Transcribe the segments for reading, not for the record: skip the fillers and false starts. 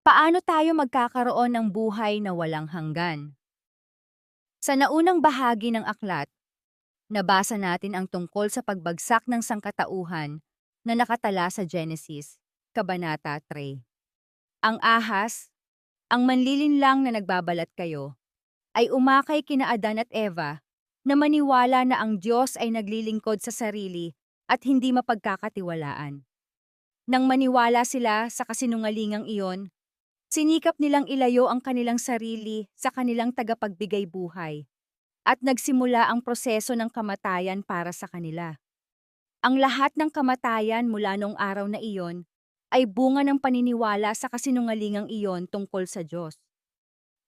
Paano tayo magkakaroon ng buhay na walang hanggan? Sa naunang bahagi ng aklat, nabasa natin ang tungkol sa pagbagsak ng sangkatauhan na nakatala sa Genesis, Kabanata 3. Ang ahas, ang manlilinlang na nagbabalat kayo, ay umakay kina Adan at Eva na maniwala na ang Diyos ay naglilingkod sa sarili at hindi mapagkakatiwalaan. Nang maniwala sila sa kasinungalingang iyon, sinikap nilang ilayo ang kanilang sarili sa kanilang tagapagbigay buhay at nagsimula ang proseso ng kamatayan para sa kanila. Ang lahat ng kamatayan mula noong araw na iyon ay bunga ng paniniwala sa kasinungalingang iyon tungkol sa Diyos.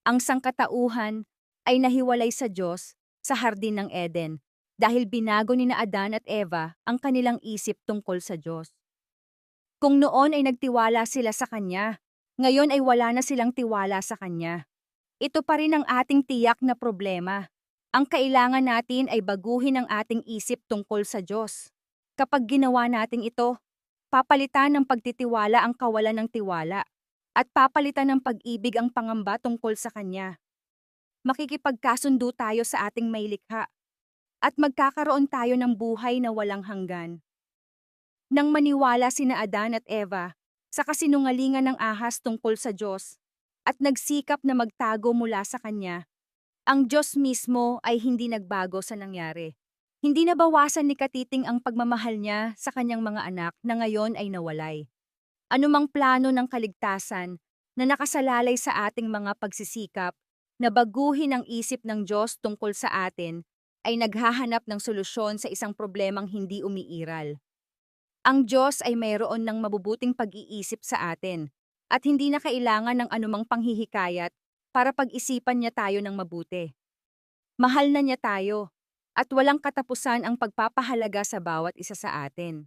Ang sangkatauhan ay nahiwalay sa Diyos sa Hardin ng Eden dahil binago ni na Adan at Eva ang kanilang isip tungkol sa Diyos. Kung noon ay nagtiwala sila sa Kanya, ngayon ay wala na silang tiwala sa Kanya. Ito pa rin ang ating tiyak na problema. Ang kailangan natin ay baguhin ang ating isip tungkol sa Diyos. Kapag ginawa natin ito, papalitan ng pagtitiwala ang kawalan ng tiwala at papalitan ng pag-ibig ang pangamba tungkol sa Kanya. Makikipagkasundo tayo sa ating may likha at magkakaroon tayo ng buhay na walang hanggan. Nang maniwala sina Adan at Eva sa kasinungalingan ng ahas tungkol sa Diyos at nagsikap na magtago mula sa Kanya, ang Diyos mismo ay hindi nagbago sa nangyari. Hindi nabawasan ni Katiting ang pagmamahal niya sa kanyang mga anak na ngayon ay nawalay. Anumang plano ng kaligtasan na nakasalalay sa ating mga pagsisikap na baguhin ang isip ng Diyos tungkol sa atin ay naghahanap ng solusyon sa isang problemang hindi umiiral. Ang Diyos ay mayroon ng mabubuting pag-iisip sa atin at hindi na kailangan ng anumang panghihikayat para pag-isipan niya tayo ng mabuti. Mahal na niya tayo at walang katapusan ang pagpapahalaga sa bawat isa sa atin.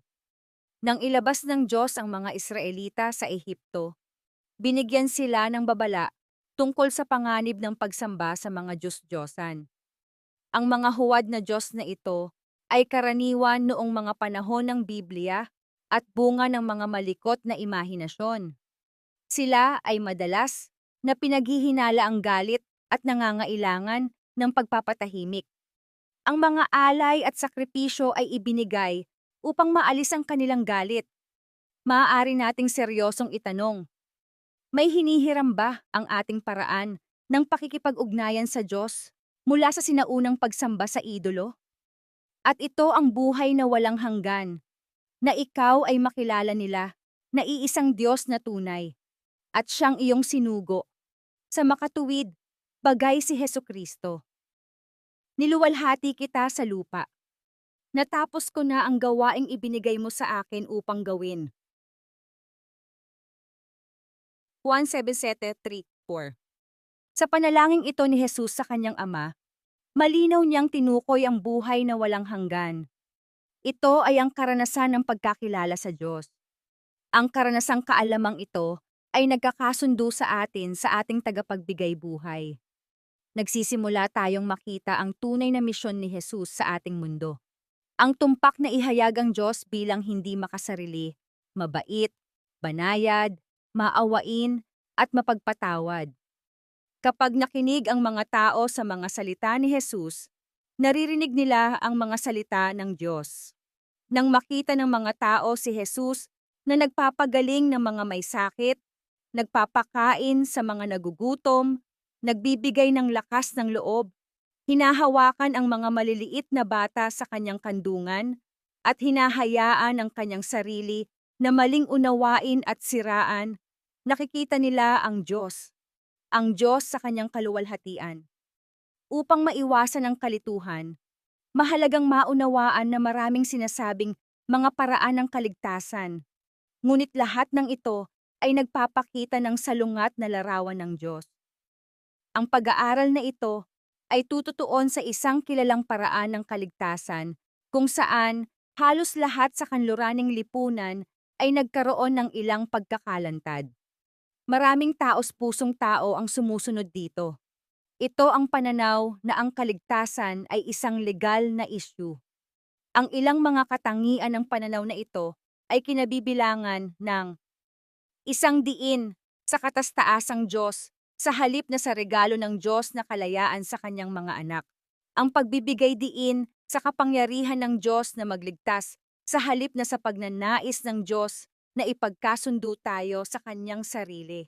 Nang ilabas ng Diyos ang mga Israelita sa Ehipto, binigyan sila ng babala tungkol sa panganib ng pagsamba sa mga Diyos-Diyosan. Ang mga huwad na Diyos na ito ay karaniwan noong mga panahon ng Biblia at bunga ng mga malikot na imahinasyon. Sila ay madalas na pinaghihinala ang galit at nangangailangan ng pagpapatahimik. Ang mga alay at sakripisyo ay ibinigay upang maalis ang kanilang galit. Maaari nating seryosong itanong, may hinihiram ba ang ating paraan ng pakikipag-ugnayan sa Diyos mula sa sinaunang pagsamba sa idolo? At ito ang buhay na walang hanggan, na ikaw ay makilala nila na iisang Diyos na tunay, at siyang iyong sinugo. Sa makatuwid, bagay si Hesukristo. Niluwalhati kita sa lupa. Natapos ko na ang gawaing ibinigay mo sa akin upang gawin. Juan 17:3-4. Sa panalangin ito ni Jesus sa kanyang ama, malinaw niyang tinukoy ang buhay na walang hanggan. Ito ay ang karanasan ng pagkakilala sa Diyos. Ang karanasang kaalamang ito ay nagkakasundo sa atin sa ating tagapagbigay buhay. Nagsisimula tayong makita ang tunay na misyon ni Jesus sa ating mundo. Ang tumpak na ihayag ang Diyos bilang hindi makasarili, mabait, banayad, maawain, at mapagpatawad. Kapag nakinig ang mga tao sa mga salita ni Jesus, naririnig nila ang mga salita ng Diyos. Nang makita ng mga tao si Jesus na nagpapagaling ng mga may sakit, nagpapakain sa mga nagugutom, nagbibigay ng lakas ng loob, hinahawakan ang mga maliliit na bata sa kanyang kandungan, at hinahayaan ang kanyang sarili na maling unawain at siraan, nakikita nila ang Diyos sa kanyang kaluwalhatian. Upang maiwasan ang kalituhan, mahalagang maunawaan na maraming sinasabing mga paraan ng kaligtasan. Ngunit lahat ng ito ay nagpapakita ng salungat na larawan ng Diyos. Ang pag-aaral na ito ay tututuon sa isang kilalang paraan ng kaligtasan kung saan halos lahat sa kanluraning lipunan ay nagkaroon ng ilang pagkakalantad. Maraming taos-pusong tao ang sumusunod dito. Ito ang pananaw na ang kaligtasan ay isang legal na issue. Ang ilang mga katangian ng pananaw na ito ay kinabibilangan ng isang diin sa katastaasang Diyos, sa halip na sa regalo ng Diyos na kalayaan sa kanyang mga anak. Ang pagbibigay diin sa kapangyarihan ng Diyos na magligtas, sa halip na sa pagnanais ng Diyos na ipagkasundo tayo sa kanyang sarili.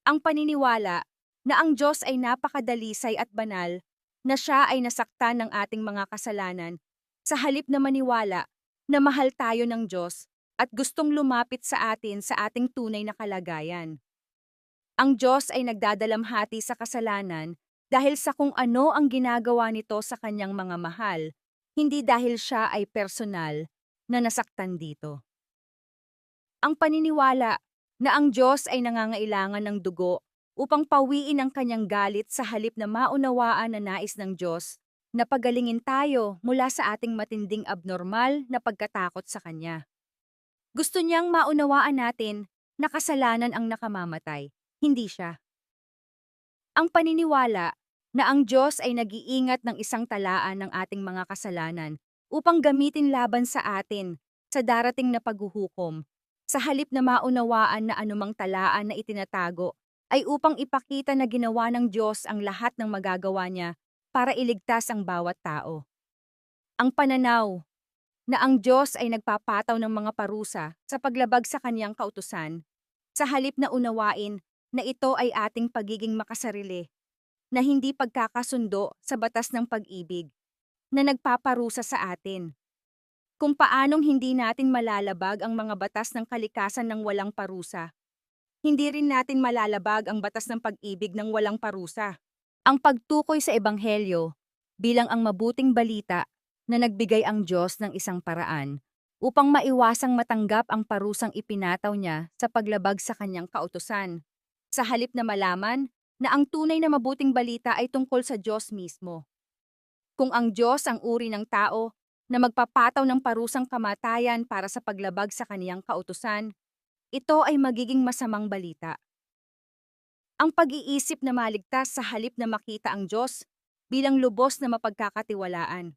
Ang paniniwala na ang Diyos ay napakadalisay at banal, na siya ay nasaktan ng ating mga kasalanan, sa halip na maniwala na mahal tayo ng Diyos at gustong lumapit sa atin sa ating tunay na kalagayan. Ang Diyos ay nagdadalamhati sa kasalanan dahil sa kung ano ang ginagawa nito sa kanyang mga mahal, hindi dahil siya ay personal na nasaktan dito. Ang paniniwala na ang Diyos ay nangangailangan ng dugo upang pawiin ang kanyang galit sa halip na maunawaan na nais ng Diyos na pagalingin tayo mula sa ating matinding abnormal na pagkatakot sa Kanya. Gusto niyang maunawaan natin na kasalanan ang nakamamatay, hindi siya. Ang paniniwala na ang Diyos ay nag-iingat ng isang talaan ng ating mga kasalanan upang gamitin laban sa atin sa darating na paghuhukom, sa halip na maunawaan na anumang talaan na itinatago ay upang ipakita na ginawa ng Diyos ang lahat ng magagawa niya para iligtas ang bawat tao. Ang pananaw na ang Diyos ay nagpapataw ng mga parusa sa paglabag sa kanyang kautusan, sa halip na unawain na ito ay ating pagiging makasarili, na hindi pagkakasundo sa batas ng pag-ibig, na nagpaparusa sa atin. Kung paanong hindi natin malalabag ang mga batas ng kalikasan ng walang parusa, hindi rin natin malalabag ang batas ng pag-ibig ng walang parusa. Ang pagtukoy sa Ebanghelyo bilang ang mabuting balita na nagbigay ang Diyos ng isang paraan upang maiwasang matanggap ang parusang ipinataw niya sa paglabag sa kanyang kautusan, sa halip na malaman na ang tunay na mabuting balita ay tungkol sa Diyos mismo. Kung ang Diyos ang uri ng tao na magpapataw ng parusang kamatayan para sa paglabag sa kaniyang kautusan, ito ay magiging masamang balita. Ang pag-iisip na maligtas sa halip na makita ang Diyos bilang lubos na mapagkakatiwalaan.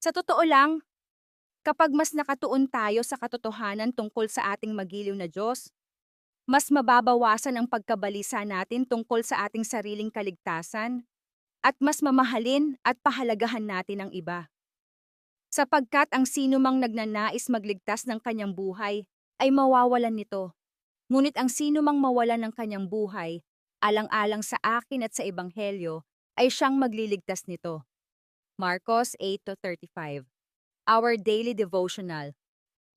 Sa totoo lang, kapag mas nakatuon tayo sa katotohanan tungkol sa ating magiliw na Diyos, mas mababawasan ang pagkabalisa natin tungkol sa ating sariling kaligtasan at mas mamahalin at pahalagahan natin ang iba. Sapagkat ang sinumang nagnanais magligtas ng kanyang buhay ay mawawalan nito. Ngunit ang sinumang mawalan ng kanyang buhay, alang-alang sa akin at sa Ebanghelyo, ay siyang magliligtas nito. Marcos 8:35. Our Daily Devotional,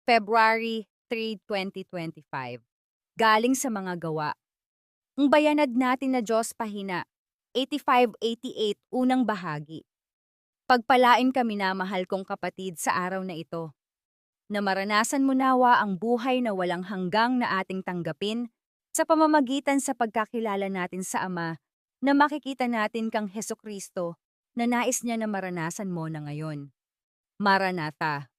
February 3, 2025. Galing sa mga gawa. Ang bayanad natin na Diyos pahina, 85-88, unang bahagi. Pagpalain kami na mahal kong kapatid sa araw na ito, na maranasan mo nawa ang buhay na walang hanggang na ating tanggapin sa pamamagitan sa pagkakilala natin sa Ama, na makikita natin kang Hesukristo na nais niya na maranasan mo na ngayon. Maranatha.